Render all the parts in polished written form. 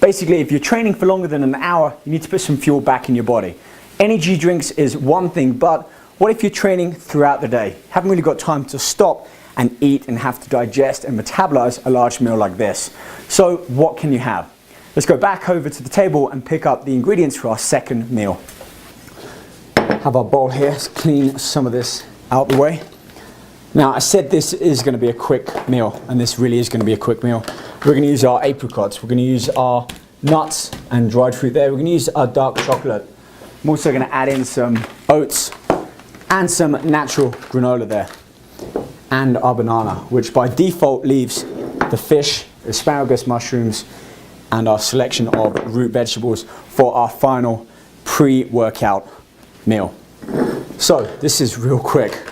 Basically, if you're training for longer than an hour, you need to put some fuel back in your body. Energy drinks is one thing, but what if you're training throughout the day? Haven't really got time to stop and eat and have to digest and metabolize a large meal like this. So what can you have? Let's go back over to the table and pick up the ingredients for our second meal. Have our bowl here, let's clean some of this out the way. Now, I said this is going to be a quick meal, and this really is going to be a quick meal. We're going to use our apricots, we're going to use our nuts and dried fruit there, we're going to use our dark chocolate. I'm also going to add in some oats and some natural granola there, and our banana, which by default leaves the fish, asparagus, mushrooms, and our selection of root vegetables for our final pre-workout meal. So this is real quick.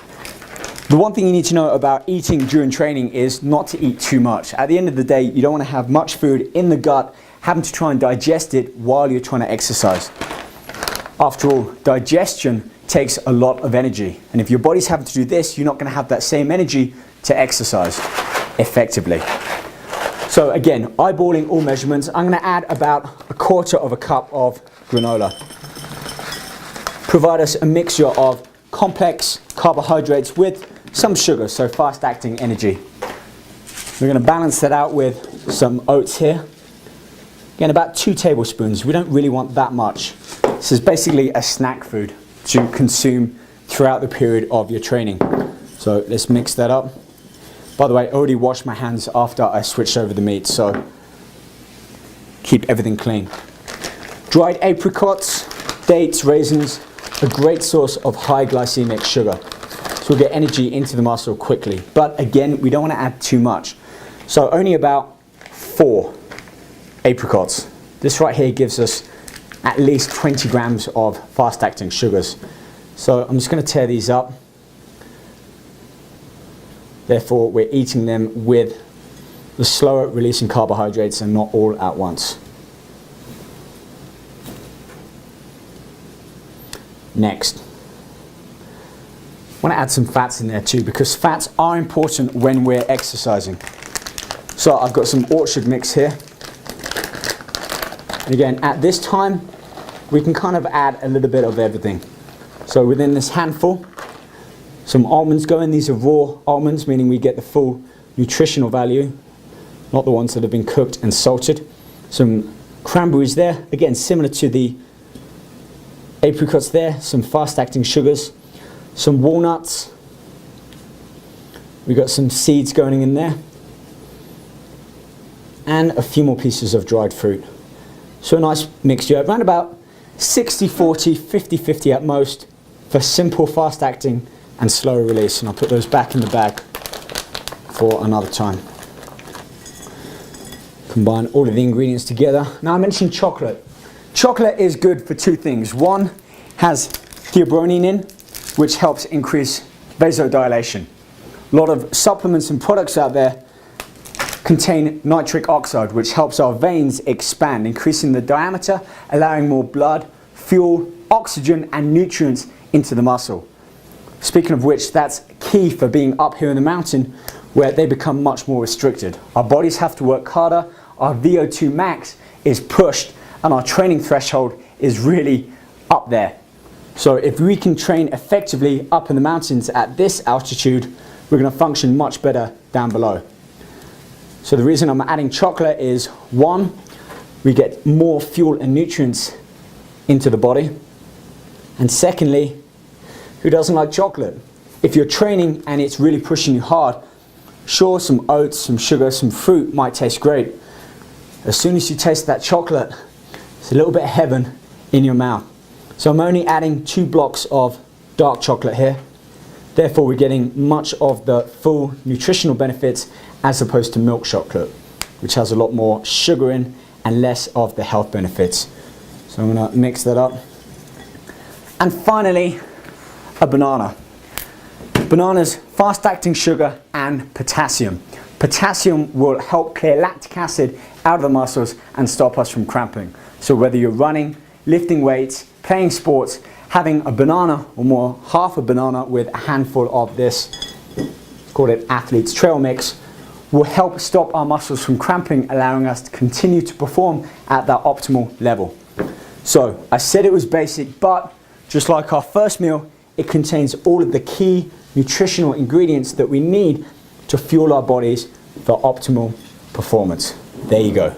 The one thing you need to know about eating during training is not to eat too much. At the end of the day, you don't want to have much food in the gut, having to try and digest it while you're trying to exercise. After all, digestion takes a lot of energy, and if your body's having to do this, you're not going to have that same energy to exercise effectively. So again, eyeballing all measurements, I'm going to add about 1/4 cup of granola. Provide us a mixture of complex carbohydrates with some sugar, so fast-acting energy. We're going to balance that out with some oats here. Again, about 2 tablespoons. We don't really want that much. This is basically a snack food to consume throughout the period of your training. So let's mix that up. By the way, I already washed my hands after I switched over the meat, so keep everything clean. Dried apricots, dates, raisins, a great source of high glycemic sugar. So we'll get energy into the muscle quickly. But again, we don't want to add too much. So only about 4 apricots. This right here gives us at least 20 grams of fast-acting sugars. So I'm just going to tear these up. Therefore, we're eating them with the slower releasing carbohydrates and not all at once. Next, I want to add some fats in there too, because fats are important when we're exercising. So I've got some orchard mix here. And again, at this time, we can kind of add a little bit of everything. So within this handful, some almonds go in. These are raw almonds, meaning we get the full nutritional value, not the ones that have been cooked and salted. Some cranberries there, again similar to the apricots there, some fast-acting sugars, some walnuts. We've got some seeds going in there, and a few more pieces of dried fruit. So a nice mixture, around about 60-40, 50-50 at most, for simple fast-acting and slower release. And I'll put those back in the bag for another time. Combine all of the ingredients together. Now I mentioned chocolate. Chocolate is good for 2 things. One, has theobromine in, which helps increase vasodilation. A lot of supplements and products out there contain nitric oxide, which helps our veins expand, increasing the diameter, allowing more blood, fuel, oxygen and nutrients into the muscle. Speaking of which, that's key for being up here in the mountain, where they become much more restricted. Our bodies have to work harder, our VO2 max is pushed, and our training threshold is really up there. So if we can train effectively up in the mountains at this altitude, we're going to function much better down below. So the reason I'm adding chocolate is, 1, we get more fuel and nutrients into the body, and secondly, who doesn't like chocolate? If you're training and it's really pushing you hard, sure, some oats, some sugar, some fruit might taste great. As soon as you taste that chocolate, it's a little bit of heaven in your mouth. So I'm only adding 2 blocks of dark chocolate here. Therefore, we're getting much of the full nutritional benefits as opposed to milk chocolate, which has a lot more sugar in and less of the health benefits. So I'm going to mix that up. And finally, a banana. Bananas, fast-acting sugar and potassium. Potassium will help clear lactic acid out of the muscles and stop us from cramping. So whether you're running, lifting weights, playing sports, having a banana or more, half a banana with a handful of this, call it athlete's trail mix, will help stop our muscles from cramping, allowing us to continue to perform at that optimal level. So I said it was basic, but just like our first meal, it contains all of the key nutritional ingredients that we need to fuel our bodies for optimal performance. There you go.